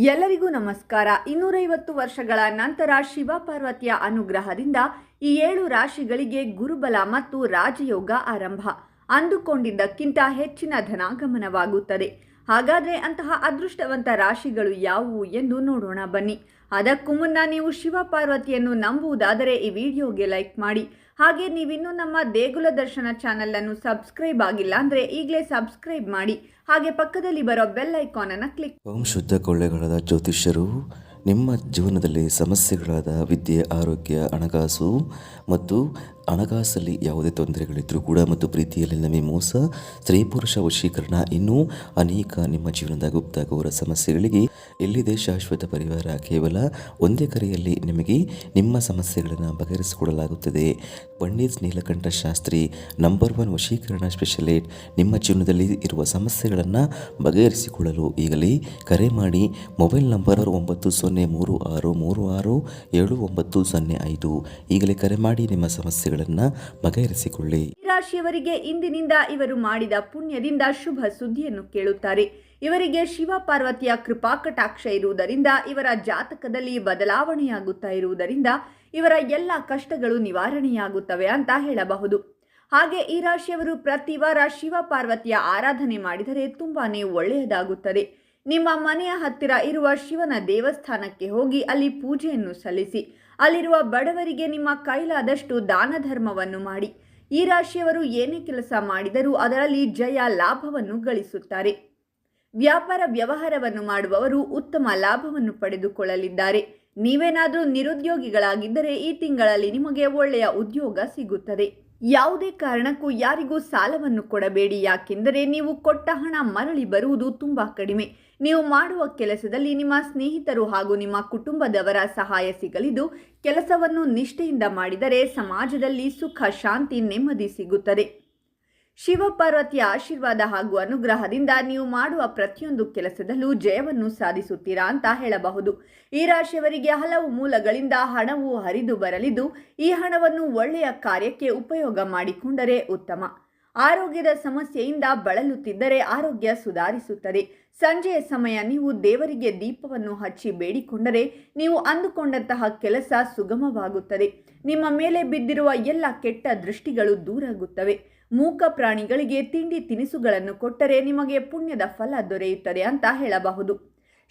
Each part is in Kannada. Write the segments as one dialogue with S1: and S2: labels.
S1: ಎಲ್ಲರಿಗೂ ನಮಸ್ಕಾರ. 250 ವರ್ಷಗಳ ನಂತರ ಶಿವ ಪಾರ್ವತಿಯ ಅನುಗ್ರಹದಿಂದ ಈ 7 ರಾಶಿಗಳಿಗೆ ಗುರುಬಲ ಮತ್ತು ರಾಜಯೋಗ ಆರಂಭ. ಅಂದುಕೊಂಡಿದ್ದಕ್ಕಿಂತ ಹೆಚ್ಚಿನ ಧನಾಗಮನವಾಗುತ್ತದೆ. ಹಾಗಾದರೆ ಅಂತಹ ಅದೃಷ್ಟವಂತ ರಾಶಿಗಳು ಯಾವುವು ಎಂದು ನೋಡೋಣ ಬನ್ನಿ. ಅದಕ್ಕೂ ಮುನ್ನ ನೀವು ಶಿವ ಪಾರ್ವತಿಯನ್ನು ನಂಬುವುದಾದರೆ ಈ ವಿಡಿಯೋಗೆ ಲೈಕ್ ಮಾಡಿ. ಹಾಗೆ ನೀವಿನ್ನೂ ನಮ್ಮ ದೇಗುಲ ದರ್ಶನ ಚಾನಲನ್ನು ಸಬ್ಸ್ಕ್ರೈಬ್ ಆಗಿಲ್ಲ ಅಂದರೆ ಈಗಲೇ ಸಬ್ಸ್ಕ್ರೈಬ್ ಮಾಡಿ. ಹಾಗೆ ಪಕ್ಕದಲ್ಲಿ ಬರೋ ಬೆಲ್ ಐಕಾನ್ ಅನ್ನು ಕ್ಲಿಕ್.
S2: ಓಂ ಶುದ್ಧ ಕೊಳ್ಳೆಗಳಾದ ಜ್ಯೋತಿಷ್ಯರು ನಿಮ್ಮ ಜೀವನದಲ್ಲಿ ಸಮಸ್ಯೆಗಳಾದ ವಿದ್ಯೆ, ಆರೋಗ್ಯ, ಹಣಕಾಸು ಮತ್ತು ಹಣಕಾಸಲ್ಲಿ ಯಾವುದೇ ತೊಂದರೆಗಳಿದ್ದರೂ ಕೂಡ ಮತ್ತು ಪ್ರೀತಿಯಲ್ಲಿ ನಮಗೆ ಮೋಸ, ಸ್ತ್ರೀ ಪುರುಷ ವಶೀಕರಣ, ಇನ್ನೂ ಅನೇಕ ನಿಮ್ಮ ಜೀವನದ ಗುಪ್ತ ಘೋರ ಸಮಸ್ಯೆಗಳಿಗೆ ಎಲ್ಲಿದೆ ಶಾಶ್ವತ ಪರಿಹಾರ. ಕೇವಲ ಒಂದೇ ಕರೆಯಲ್ಲಿ ನಿಮಗೆ ನಿಮ್ಮ ಸಮಸ್ಯೆಗಳನ್ನು ಬಗೆಹರಿಸಿಕೊಡಲಾಗುತ್ತದೆ. ಪಂಡಿತ್ ನೀಲಕಂಠ ಶಾಸ್ತ್ರಿ ನಂಬರ್ 1 ವಶೀಕರಣ ಸ್ಪೆಷಲಿಸ್ಟ್. ನಿಮ್ಮ ಜೀವನದಲ್ಲಿ ಇರುವ ಸಮಸ್ಯೆಗಳನ್ನು ಬಗೆಹರಿಸಿಕೊಳ್ಳಲು ಈಗಲೇ ಕರೆ ಮಾಡಿ. Mobile number 9036367905. ಈಗಲೇ ಕರೆ ಮಾಡಿ ನಿಮ್ಮ ಸಮಸ್ಯೆಗಳನ್ನು ಬಗೆಹರಿಸಿಕೊಳ್ಳಿ.
S1: ಈ ರಾಶಿಯವರಿಗೆ ಇಂದಿನಿಂದ ಇವರು ಮಾಡಿದ ಪುಣ್ಯದಿಂದ ಶುಭ ಸುದ್ದಿಯನ್ನು ಕೇಳುತ್ತಾರೆ. ಇವರಿಗೆ ಶಿವ ಪಾರ್ವತಿಯ ಕೃಪಾ ಕಟಾಕ್ಷ ಇರುವುದರಿಂದ, ಇವರ ಜಾತಕದಲ್ಲಿ ಬದಲಾವಣೆಯಾಗುತ್ತಾ ಇರುವುದರಿಂದ ಇವರ ಎಲ್ಲ ಕಷ್ಟಗಳು ನಿವಾರಣೆಯಾಗುತ್ತವೆ ಅಂತ ಹೇಳಬಹುದು. ಹಾಗೆ ಈ ರಾಶಿಯವರು ಪ್ರತಿ ವಾರ ಶಿವ ಪಾರ್ವತಿಯ ಆರಾಧನೆ ಮಾಡಿದರೆ ತುಂಬಾನೇ ಒಳ್ಳೆಯದಾಗುತ್ತದೆ. ನಿಮ್ಮ ಮನೆಯ ಹತ್ತಿರ ಇರುವ ಶಿವನ ದೇವಸ್ಥಾನಕ್ಕೆ ಹೋಗಿ ಅಲ್ಲಿ ಪೂಜೆಯನ್ನು ಸಲ್ಲಿಸಿ. ಅಲ್ಲಿರುವ ಬಡವರಿಗೆ ನಿಮ್ಮ ಕೈಲಾದಷ್ಟು ದಾನ ಧರ್ಮವನ್ನು ಮಾಡಿ. ಈ ರಾಶಿಯವರು ಏನೇ ಕೆಲಸ ಮಾಡಿದರೂ ಅದರಲ್ಲಿ ಜಯ ಲಾಭವನ್ನು ಗಳಿಸುತ್ತಾರೆ. ವ್ಯಾಪಾರ ವ್ಯವಹಾರವನ್ನು ಮಾಡುವವರು ಉತ್ತಮ ಲಾಭವನ್ನು ಪಡೆದುಕೊಳ್ಳಲಿದ್ದಾರೆ. ನೀವೇನಾದರೂ ನಿರುದ್ಯೋಗಿಗಳಾಗಿದ್ದರೆ ಈ ತಿಂಗಳಲ್ಲಿ ನಿಮಗೆ ಒಳ್ಳೆಯ ಉದ್ಯೋಗ ಸಿಗುತ್ತದೆ. ಯಾವುದೇ ಕಾರಣಕ್ಕೂ ಯಾರಿಗೂ ಸಾಲವನ್ನು ಕೊಡಬೇಡಿ. ಯಾಕೆಂದರೆ ನೀವು ಕೊಟ್ಟ ಹಣ ಮರಳಿ ಬರುವುದು ತುಂಬ ಕಡಿಮೆ. ನೀವು ಮಾಡುವ ಕೆಲಸದಲ್ಲಿ ನಿಮ್ಮ ಸ್ನೇಹಿತರು ಹಾಗೂ ನಿಮ್ಮ ಕುಟುಂಬದವರ ಸಹಾಯ ಸಿಗಲಿದ್ದು, ಕೆಲಸವನ್ನು ನಿಷ್ಠೆಯಿಂದ ಮಾಡಿದರೆ ಸಮಾಜದಲ್ಲಿ ಸುಖ, ಶಾಂತಿ, ನೆಮ್ಮದಿ ಸಿಗುತ್ತದೆ. ಶಿವ ಪಾರ್ವತಿಯ ಆಶೀರ್ವಾದ ಹಾಗೂ ಅನುಗ್ರಹದಿಂದ ನೀವು ಮಾಡುವ ಪ್ರತಿಯೊಂದು ಕೆಲಸದಲ್ಲೂ ಜಯವನ್ನು ಸಾಧಿಸುತ್ತೀರಾ ಅಂತ ಹೇಳಬಹುದು. ಈ ರಾಶಿಯವರಿಗೆ ಹಲವು ಮೂಲಗಳಿಂದ ಹಣವು ಹರಿದು ಬರಲಿದ್ದು, ಈ ಹಣವನ್ನು ಒಳ್ಳೆಯ ಕಾರ್ಯಕ್ಕೆ ಉಪಯೋಗ ಮಾಡಿಕೊಂಡರೆ ಉತ್ತಮ. ಆರೋಗ್ಯದ ಸಮಸ್ಯೆಯಿಂದ ಬಳಲುತ್ತಿದ್ದರೆ ಆರೋಗ್ಯ ಸುಧಾರಿಸುತ್ತದೆ. ಸಂಜೆಯ ಸಮಯ ನೀವು ದೇವರಿಗೆ ದೀಪವನ್ನು ಹಚ್ಚಿ ಬೇಡಿಕೊಂಡರೆ ನೀವು ಅಂದುಕೊಂಡಂತಹ ಕೆಲಸ ಸುಗಮವಾಗುತ್ತದೆ. ನಿಮ್ಮ ಮೇಲೆ ಬಿದ್ದಿರುವ ಎಲ್ಲ ಕೆಟ್ಟ ದೃಷ್ಟಿಗಳು ದೂರಾಗುತ್ತವೆ. ಮೂಕ ಪ್ರಾಣಿಗಳಿಗೆ ತಿಂಡಿ ತಿನಿಸುಗಳನ್ನು ಕೊಟ್ಟರೆ ನಿಮಗೆ ಪುಣ್ಯದ ಫಲ ದೊರೆಯುತ್ತದೆ ಅಂತ ಹೇಳಬಹುದು.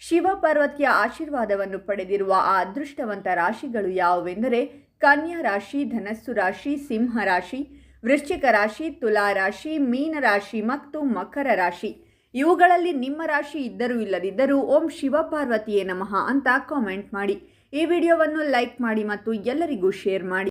S1: ಶಿವ ಪಾರ್ವತಿಯ ಆಶೀರ್ವಾದವನ್ನು ಪಡೆದಿರುವ ಆ ಅದೃಷ್ಟವಂತ ರಾಶಿಗಳು ಯಾವುವೆಂದರೆ ಕನ್ಯಾ ರಾಶಿ, ಧನಸ್ಸು ರಾಶಿ, ಸಿಂಹ ರಾಶಿ, ವೃಶ್ಚಿಕ ರಾಶಿ, ತುಲಾ ರಾಶಿ, ಮೀನ ರಾಶಿ ಮತ್ತು ಮಕರ ರಾಶಿ. ಇವುಗಳಲ್ಲಿ ನಿಮ್ಮ ರಾಶಿ ಇದ್ದರೂ ಇಲ್ಲದಿದ್ದರೂ ಓಂ ಶಿವ ಪಾರ್ವತಿಯೇ ನಮಃ ಅಂತ ಕಾಮೆಂಟ್ ಮಾಡಿ. ಈ ವಿಡಿಯೋವನ್ನು ಲೈಕ್ ಮಾಡಿ ಮತ್ತು ಎಲ್ಲರಿಗೂ ಶೇರ್ ಮಾಡಿ.